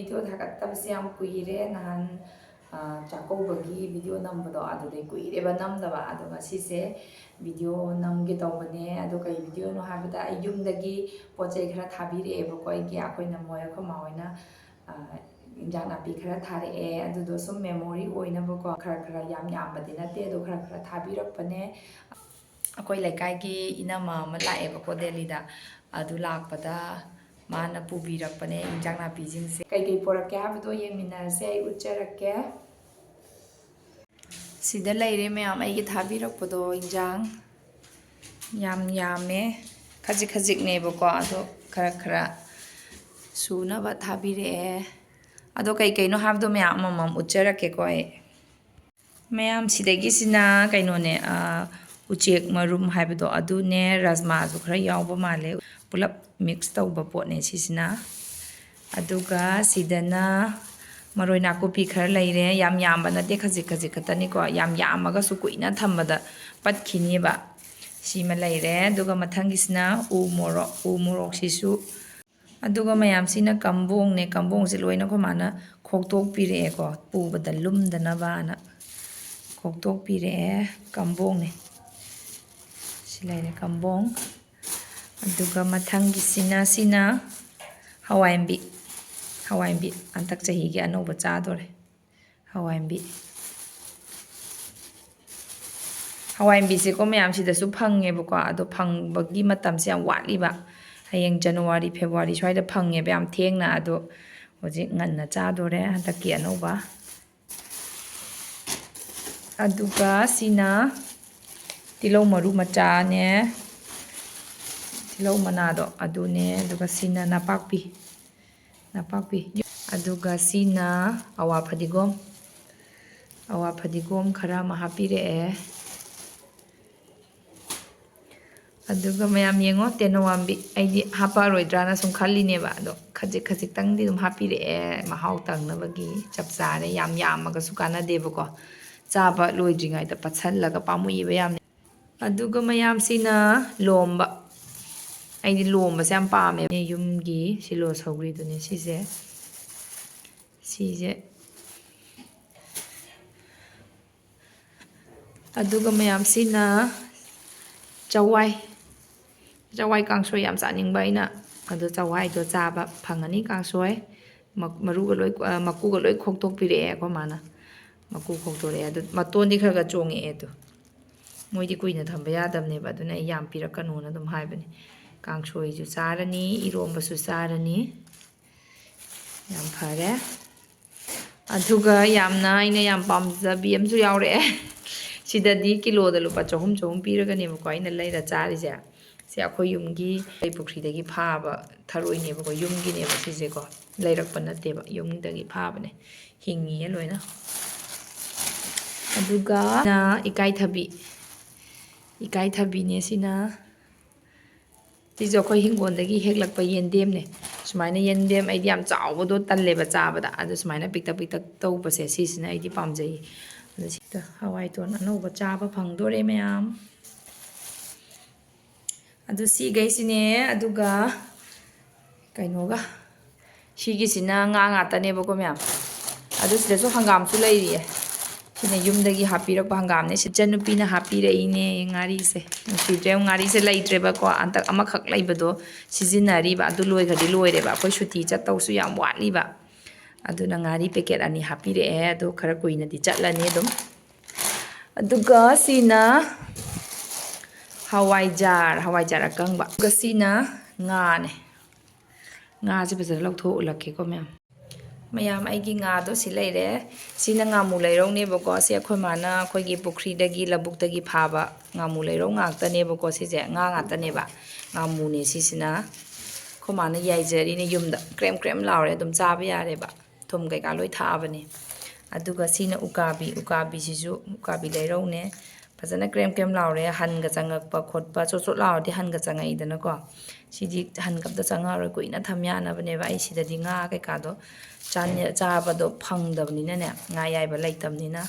video ꯊꯥꯒꯠꯇꯕꯁꯦ ꯌꯥꯝ ꯀꯨꯏꯔꯦ ꯅꯍꯥꯟ ꯆꯥꯛꯀꯧꯕꯒꯤ ꯚꯤꯗꯤꯑꯣ ꯅꯝꯕꯗꯣ ꯑꯗꯨꯗꯩ ꯀꯨꯏꯔꯦꯕ ꯅꯝꯗꯕ ꯑꯗꯣ ꯉꯁꯤꯁꯦ ꯚꯤꯗꯤꯑꯣ ꯅꯝꯒꯦ ꯇꯧꯕꯅꯦ ꯑꯗꯣ ꯀꯩ ꯚꯤꯗꯤꯑꯣꯅꯣ ꯍꯥꯏꯕꯗ ꯑꯩ ꯌꯨꯝꯗꯒꯤ ꯄꯣꯠ ꯆꯩ ꯈꯔ ꯊꯥꯕꯤꯔꯛꯑꯦꯕꯀꯣ ꯑꯩꯈꯣꯏꯅ ꯑꯩꯈꯣꯏ ꯃꯥ ꯍꯣꯏꯅ ꯏꯟꯖꯥꯡ ꯅꯥꯄꯤ ꯈꯔ ꯊꯥꯔꯛꯑꯦ ꯑꯗꯨꯗꯣ ꯁꯨꯝ ꯃꯦꯃꯣꯔꯤ ꯑꯣꯏꯅꯕꯀꯣ ꯈꯔ ꯌꯥꯝ ꯌꯥꯝꯕꯗꯤ ꯅꯠꯇꯦ ꯑꯗꯣꯈꯔ ꯊꯥꯕꯤꯔꯛꯄꯅꯦ ꯑꯩꯈꯣꯏ ꯂꯩꯀꯥꯏꯒꯤ ꯏꯅꯝꯃ ꯑꯃ ꯂꯥꯛꯑꯦꯕꯀꯣ ꯗꯦꯜꯂꯤꯗ ꯑꯗꯨ ꯂꯥꯛꯄꯗ ꯃꯥꯅ ꯄꯨꯕꯤꯔꯛꯄꯅꯦ ꯏꯟꯖꯥꯡ ꯅꯥꯄꯤꯁꯤꯡꯁꯦ ꯀꯩꯀꯩ ꯄꯣꯔꯛꯀꯦ ꯍꯥꯏꯕꯗꯣ ꯌꯦꯡꯃꯤꯟꯅꯔꯁꯦ ꯑꯩ ꯎꯠꯆꯔꯛꯀꯦ ꯁꯤꯗ ꯂꯩꯔꯦ ꯃꯌꯥꯝ ꯑꯩꯒꯤ ꯊꯥꯕꯤꯔꯛꯄꯗꯣ ꯏꯟꯖꯥꯡ ꯌꯥꯝ ꯌꯥꯝꯃꯦ ꯈꯖꯤꯛꯅꯦꯕꯀꯣ ꯑꯗꯣ ꯈꯔ ꯁꯨꯅꯕ ꯊꯥꯕꯤꯔꯛꯑꯦ ꯑꯗꯣ ꯀꯩꯀꯩꯅꯣ ꯍꯥꯏꯕꯗꯣ ꯃꯌꯥꯝ ꯑꯃꯃꯝ ꯎꯠꯆꯔꯛꯀꯦꯀꯣ ꯑꯩ ꯃꯌꯥꯝ ꯁꯤꯗꯒꯤꯁꯤꯅ ꯀꯩꯅꯣꯅꯦ ꯎꯆꯦꯛ ꯃꯔꯨꯝ ꯍꯥꯏꯕꯗꯣ ꯑꯗꯨꯅꯦ ꯔꯥꯖꯃꯥꯁꯨ ꯈꯔ ꯌꯥꯎꯕ ꯃꯥꯜꯂꯦ ꯄꯨꯂꯞ ꯃꯤꯛꯁ ꯇꯧꯕ ꯄꯣꯠꯅꯦ ꯁꯤꯁꯤꯅ ꯑꯗꯨꯒ ꯁꯤꯗꯅ ꯃꯔꯣꯏ ꯅꯥꯀꯨꯞꯄꯤ ꯈꯔ ꯂꯩꯔꯦ ꯌꯥꯝ ꯌꯥꯝꯕ ꯅꯠꯇꯦ ꯈꯖꯤꯛ ꯈꯛꯇꯅꯤꯀꯣ ꯌꯥꯝ ꯌꯥꯝꯃꯒꯁꯨ ꯀꯨꯏꯅ ꯊꯝꯕꯗ ꯄꯠꯈꯤꯅꯦꯕ ꯁꯤꯃ ꯂꯩꯔꯦ ꯑꯗꯨꯒ ꯃꯊꯪꯒꯤꯁꯤꯅ ꯎ ꯃꯣꯔꯣꯛꯁꯤꯁꯨ ꯑꯗꯨꯒ ꯃꯌꯥꯝꯁꯤꯅ ꯀꯝꯕꯣꯡꯅꯦ ꯀꯝꯕꯣꯡꯁꯦ ꯂꯣꯏꯅ ꯑꯩꯈꯣꯏ ꯃꯥꯅ ꯈꯣꯛꯇꯣꯛꯄꯤꯔꯛꯑꯦꯀꯣ ꯄꯨꯕꯗ ꯂꯨꯝꯗꯅꯕꯅ ꯈꯣꯛꯇꯣꯛꯄꯤꯔꯛꯑꯦ ꯀꯝꯕꯣꯡꯅꯦ ꯁꯤ ꯂꯩꯔꯦ ꯀꯝꯕꯣꯡ ꯑꯗꯨꯒ ꯃꯊꯪꯒꯤꯁꯤꯅ ꯍꯋꯥꯏꯟꯕꯤ ꯍꯟꯗꯛ ꯆꯍꯤꯒꯤ ꯑꯅꯧꯕ ꯆꯥꯗꯣꯔꯦ ꯍꯋꯥꯏꯟꯕꯤꯁꯦꯀꯣ ꯃꯌꯥꯝꯁꯤꯗꯁꯨ ꯐꯪꯉꯦꯕꯀꯣ ꯑꯗꯣ ꯐꯪꯕꯒꯤ ꯃꯇꯝꯁꯦ ꯌꯥꯝ ꯋꯥꯠꯂꯤꯕ ꯍꯌꯦꯡ ꯖꯅꯋꯥꯔꯤ ꯐꯦꯕꯋꯥꯔꯤ ꯁ꯭ꯋꯥꯏꯗ ꯐꯪꯉꯦꯕ ꯌꯥꯝ ꯊꯦꯡꯅ ꯑꯗꯣ ꯍꯧꯖꯤꯛ ꯉꯟꯅ ꯆꯥꯗꯣꯔꯦ ꯍꯟꯗꯛꯀꯤ ꯑꯅꯧꯕ ꯑꯗꯨꯒ ꯁꯤꯅ ꯇꯤꯜꯍꯧ ꯃꯔꯨ ꯃꯆꯥꯅꯦ ꯇꯤꯜꯍꯧ ꯃꯅꯥꯗꯣ ꯑꯗꯨꯅꯦ ꯑꯗꯨꯒ ꯁꯤꯅ ꯅꯄꯥꯛꯄꯤ ꯑꯗꯨꯒ ꯁꯤꯅ ꯑꯋꯥ ꯐꯗꯤꯒꯣꯝ ꯈꯔ ꯑꯃ ꯍꯥꯞꯄꯤꯔꯛꯑꯦ ꯑꯗꯨꯒ ꯃꯌꯥꯝ ꯌꯦꯡꯉꯣ ꯇꯦꯅꯧꯋꯥꯝꯕꯤ ꯑꯩꯗꯤ ꯍꯥꯞꯄꯛꯑꯔꯣꯏꯗ꯭ꯔꯥꯅ ꯁꯨꯝ ꯈꯜꯂꯤꯅꯦꯕ ꯑꯗꯣ ꯈꯖꯤꯛꯇꯪꯗꯤ ꯑꯗꯨꯝ ꯍꯥꯞꯄꯤꯔꯛꯑꯦ ꯃꯍꯥꯎ ꯇꯪꯅꯕꯒꯤ ꯆꯞ ꯆꯥꯔꯦ ꯌꯥꯝ ꯌꯥꯝꯃꯒꯁꯨ ꯀꯥꯟꯅꯗꯦꯕꯀꯣ ꯆꯥꯕ ꯂꯣꯏꯗ꯭ꯔꯤꯉꯩꯗ ꯄꯠꯁꯜꯂꯒ ꯄꯥꯝꯃꯨꯏꯕ ꯌꯥꯝꯅ ꯑꯗꯨꯒ ꯃꯌꯥꯝꯁꯤꯅ ꯂꯣꯝꯕ ꯑꯩꯗꯤ ꯂꯣꯝꯕꯁꯦ ꯌꯥꯝ ꯄꯥꯝꯃꯦ ꯌꯨꯝꯒꯤ ꯁꯤꯂꯣ ꯁꯧꯒ꯭ꯔꯤꯗꯨꯅꯦ ꯁꯤꯁꯦ ꯑꯗꯨꯒ ꯃꯌꯥꯝꯁꯤꯅ ꯆꯋꯥꯏ ꯀꯥꯡꯁꯣꯏ ꯌꯥꯝ ꯆꯥꯅꯤꯡꯕ ꯑꯩꯅ ꯑꯗꯣ ꯆꯋꯥꯏꯗꯣ ꯆꯥꯕ ꯐꯪꯉꯅꯤ ꯀꯥꯡꯁꯣꯏ ꯃꯀꯨꯒ ꯂꯣꯏ ꯈꯣꯛꯇꯣꯛꯄꯤꯔꯛꯑꯦ ꯑꯩꯈꯣꯏ ꯃꯥꯅ ꯃꯀꯨ ꯈꯣꯛꯇꯣꯔꯛꯑꯦ ꯑꯗꯨ ꯃꯇꯣꯟꯗꯤꯈꯔ ꯆꯣꯡꯉꯛꯑꯦ ꯑꯗꯣ ꯃꯣꯏꯗꯤ ꯀꯨꯏꯅ ꯊꯝꯕ ꯌꯥꯗꯕꯅꯦꯕ ꯑꯗꯨꯅ ꯑꯩ ꯌꯥꯝ ꯄꯤꯔꯛꯀꯅꯣꯅ ꯑꯗꯨꯝ ꯍꯥꯏꯕꯅꯤ ꯀꯥꯡꯁꯣꯏꯁꯨ ꯆꯥꯔꯅꯤ ꯏꯔꯣꯝꯕꯁꯨ ꯆꯥꯔꯅꯤ ꯌꯥꯝ ꯐꯔꯦ ꯑꯗꯨꯒ ꯑꯩꯅ ꯌꯥꯝ ꯄꯥꯝꯖꯕꯤ ꯑꯃꯁꯨ ꯌꯥꯎꯔꯛꯑꯦ ꯁꯤꯗꯗꯤ ꯀꯤꯂꯣꯗ ꯂꯨꯄꯥ ꯆꯍꯨꯝ ꯄꯤꯔꯒꯅꯦꯕꯀꯣ ꯑꯩꯅ ꯂꯩꯔ ꯆꯥꯔꯤꯁꯦ ꯁꯤ ꯑꯩꯈꯣꯏ ꯌꯨꯝꯒꯤ ꯄꯨꯈ꯭ꯔꯤꯗꯒꯤ ꯐꯥꯕ ꯊꯔꯣꯏꯅꯦꯕꯀꯣ ꯌꯨꯝꯒꯤꯅꯦꯕ ꯁꯤꯁꯦꯀꯣ ꯂꯩꯔꯛꯄ ꯅꯠꯇꯦꯕ ꯌꯨꯝꯗꯒꯤ ꯐꯥꯕꯅꯦ ꯍꯤꯡꯉꯤꯌꯦ ꯂꯣꯏꯅ ꯑꯗꯨꯒ ꯏꯀꯥꯏꯊꯕꯤꯅꯦ ꯁꯤꯁꯨ ꯑꯩꯈꯣꯏ ꯍꯤꯡꯒꯣꯜꯗꯒꯤ ꯍꯦꯛꯂꯛꯄ ꯌꯦꯟꯗꯦꯝꯅꯦ ꯁꯨꯃꯥꯏꯅ ꯌꯦꯟꯗꯦꯝ ꯑꯩꯗꯤ ꯌꯥꯝ ꯆꯥꯎꯕꯗꯣ ꯇꯜꯂꯦꯕ ꯆꯥꯕꯗ ꯑꯗꯣ ꯁꯨꯃꯥꯏꯅ ꯄꯤꯛꯇꯛ ꯇꯧꯕꯁꯦ ꯁꯤꯁꯤꯅ ꯑꯩꯗꯤ ꯄꯥꯝꯖꯩ ꯑꯗꯣ ꯁꯤꯗ ꯍꯋꯥꯏꯇꯣꯟ ꯑꯅꯧꯕ ꯆꯥꯕ ꯐꯪꯗꯣꯔꯦ ꯃꯌꯥꯝ ꯑꯗꯨ ꯁꯤꯈꯩꯁꯤꯅꯦ ꯑꯗꯨꯒ ꯀꯩꯅꯣꯒ ꯁꯤꯒꯤꯁꯤꯅ ꯉꯥ ꯉꯥꯛꯇꯅꯦꯕꯀꯣ ꯃꯌꯥꯝ ꯑꯗꯨ ꯁꯤꯗꯁꯨ ꯍꯪꯒꯥꯝꯁꯨ ꯂꯩꯔꯤꯌꯦ ꯁꯤꯅ ꯌꯨꯝꯗꯒꯤ ꯍꯥꯞꯄꯤꯔꯛꯄ ꯍꯪꯒꯥꯝꯅꯦ ꯏꯆꯟꯅꯨꯄꯤꯅ ꯍꯥꯞꯄꯤꯔꯛꯏꯅꯦ ꯉꯥꯔꯤꯁꯦ ꯅꯨꯡꯁꯤꯗ꯭ꯔꯦ ꯉꯥꯔꯤꯁꯦ ꯂꯩꯇ꯭ꯔꯦꯕꯀꯣ ꯍꯟꯗꯛ ꯑꯃꯈꯛ ꯂꯩꯕꯗꯣ ꯁꯤꯖꯤꯟꯅꯔꯤꯕ ꯑꯗꯨ ꯂꯣꯏꯈ꯭ꯔꯗꯤ ꯂꯣꯏꯔꯦꯕ ꯑꯩꯈꯣই ꯁꯨꯇꯤ ꯆꯠꯇꯧꯁꯨ ꯌꯥꯝ ꯋꯥꯠꯂꯤꯕ ꯑꯗꯨꯅ ꯉꯥꯔꯤ ꯄꯦꯀꯦꯠ 2 ꯍꯥꯞꯄꯤꯔꯛꯑꯦ ꯑꯗꯣꯈꯔ ꯀꯨꯏꯅꯗꯤ ꯆꯠꯂꯅꯤ ꯑꯗꯨꯝ ꯑꯗꯨꯒ ꯁꯤꯅ ꯍꯋꯥꯏꯖꯥꯔ ꯑꯀꯪꯕ ꯑꯗꯨꯒ ꯁꯤꯅ ꯉꯥꯁꯦ ꯐꯖꯅ ꯂꯧꯊꯣꯛꯎꯜꯂꯛꯀꯦꯀꯣ ꯃꯌꯥꯝ ꯑꯩꯒꯤ ꯉꯥꯗꯣ ꯁꯤ ꯂꯩꯔꯦ ꯁꯤꯅ ꯉꯥꯃꯨ ꯂꯩꯔꯧꯅꯦꯕꯀꯣ ꯁꯤ ꯑꯩꯈꯣꯏ ꯃꯥꯅ ꯑꯩꯈꯣꯏꯒꯤ ꯄꯨꯈ꯭ꯔꯤꯗꯒꯤ ꯂꯧꯕꯨꯛꯇꯒꯤ ꯐꯥꯕ ꯉꯥꯃꯨ ꯂꯩꯔꯧ ꯉꯥꯛꯇꯅꯦꯕꯀꯣ ꯁꯤꯁꯦ ꯉꯥ ꯉꯥꯛꯇꯅꯦꯕ ꯉꯥꯃꯨꯅꯦ ꯁꯤꯁꯤꯅ ꯑꯩꯈꯣꯏ ꯃꯥꯅ ꯌꯥꯏꯖꯔꯤꯅꯦ ꯌꯨꯝꯗ ꯀ꯭ꯔꯦꯝ ꯂꯥꯎꯔꯦ ꯑꯗꯨꯝ ꯆꯥꯕ ꯌꯥꯔꯦꯕ ꯊꯨꯝ ꯀꯩꯀꯥ ꯂꯣꯏ ꯊꯥꯛꯑꯕꯅꯦ ꯑꯗꯨꯒ ꯁꯤꯅ ꯎꯀꯥꯕꯤꯁꯤꯁꯨ ꯎꯀꯥꯕꯤ ꯂꯩꯔꯧꯅꯦ ꯐꯖꯅ ꯀ꯭ꯔꯦꯝ ꯂꯥꯎꯔꯦ ꯍꯟꯒ ꯆꯪꯉꯛꯄ ꯈꯣꯠꯄ ꯆꯣꯠ ꯂꯥꯎꯔꯗꯤ ꯍꯟꯒ ꯆꯪꯉꯛꯏꯗꯅꯀꯣ ꯁꯤꯗꯤ ꯍꯟꯒ ꯑꯝꯇ ꯆꯪꯉꯛꯑꯔꯣꯏ ꯀꯨꯏꯅ ꯊꯝ ꯌꯥꯅꯕꯅꯦꯕ ꯑꯩ ꯁꯤꯗꯗꯤ ꯉꯥ ꯀꯩꯀꯥꯗꯣ ꯆꯥꯕꯗꯣ ꯐꯪꯗꯕꯅꯤꯅꯅꯦ ꯉꯥ ꯌꯥꯏꯕ ꯂꯩꯇꯕꯅꯤꯅ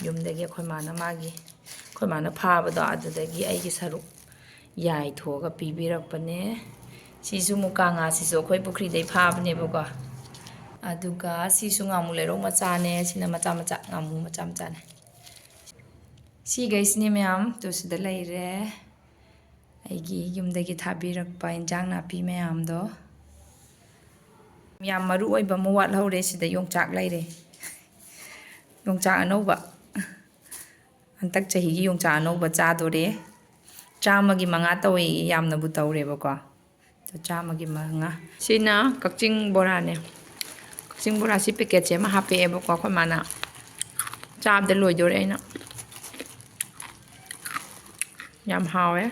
ꯌꯨꯝꯗꯒꯤ ꯑꯩꯈꯣꯏ ꯃꯥꯅ ꯐꯥꯕꯗꯣ ꯑꯗꯨꯗꯒꯤ ꯑꯩꯒꯤ ꯁꯔꯨꯛ ꯑꯗꯨꯒ ꯁꯤꯁꯨ ꯉꯥꯃꯨ ꯂꯩꯔꯧ ꯃꯆꯥꯅꯦ ꯁꯤꯅ ꯃꯆꯥ ꯃꯆꯥ ꯉꯥꯃꯨ ꯃꯆꯥ ꯃꯆꯥꯅꯦ ꯁꯤꯈꯩꯁꯤꯅꯦ ꯃꯌꯥꯝ ꯇꯨ ꯁꯤꯗ ꯂꯩꯔꯦ ꯑꯩꯒꯤ ꯌꯨꯝꯗꯒꯤ ꯊꯥꯕꯤꯔꯛꯄ ꯏꯟꯖꯥꯡ ꯅꯥꯄꯤ ꯃꯌꯥꯝꯗꯣ ꯌꯥꯝ ꯃꯔꯨ ꯑꯣꯏꯕ ꯑꯃ ꯋꯥꯠꯍꯧꯔꯦ ꯁꯤꯗ ꯌꯣꯡꯆꯥꯛ ꯂꯩꯔꯦ ꯌꯣꯡꯆꯥꯛ ꯑꯅꯧꯕ ꯍꯟꯇꯛ ꯆꯍꯤꯒꯤ ꯌꯣꯡꯆꯥꯛ ꯑꯅꯧꯕ ꯆꯥꯗꯣꯔꯦ 100ꯒꯤ 5 ꯇꯧꯋꯦ ꯌꯥꯝꯅꯕꯨ ꯇꯧꯔꯦꯕꯀꯣ 100ꯒꯤ 5 ꯁꯤꯅ ꯀꯛꯆꯤꯡ ꯕꯣꯔꯥꯅꯦ ꯀꯛꯆꯤꯡ ꯕꯣꯔꯥꯁꯤ ꯄꯦꯀꯦꯠꯁꯦ ꯑꯃ ꯍꯥꯞꯄꯛꯑꯦꯕꯀꯣ ꯑꯩꯈꯣꯏ ꯃꯥꯅ ꯆꯥꯕꯗ ꯂꯣꯏꯗꯣꯔꯦ ꯑꯩꯅ ꯌꯥꯝ ꯍꯥꯎꯋꯦ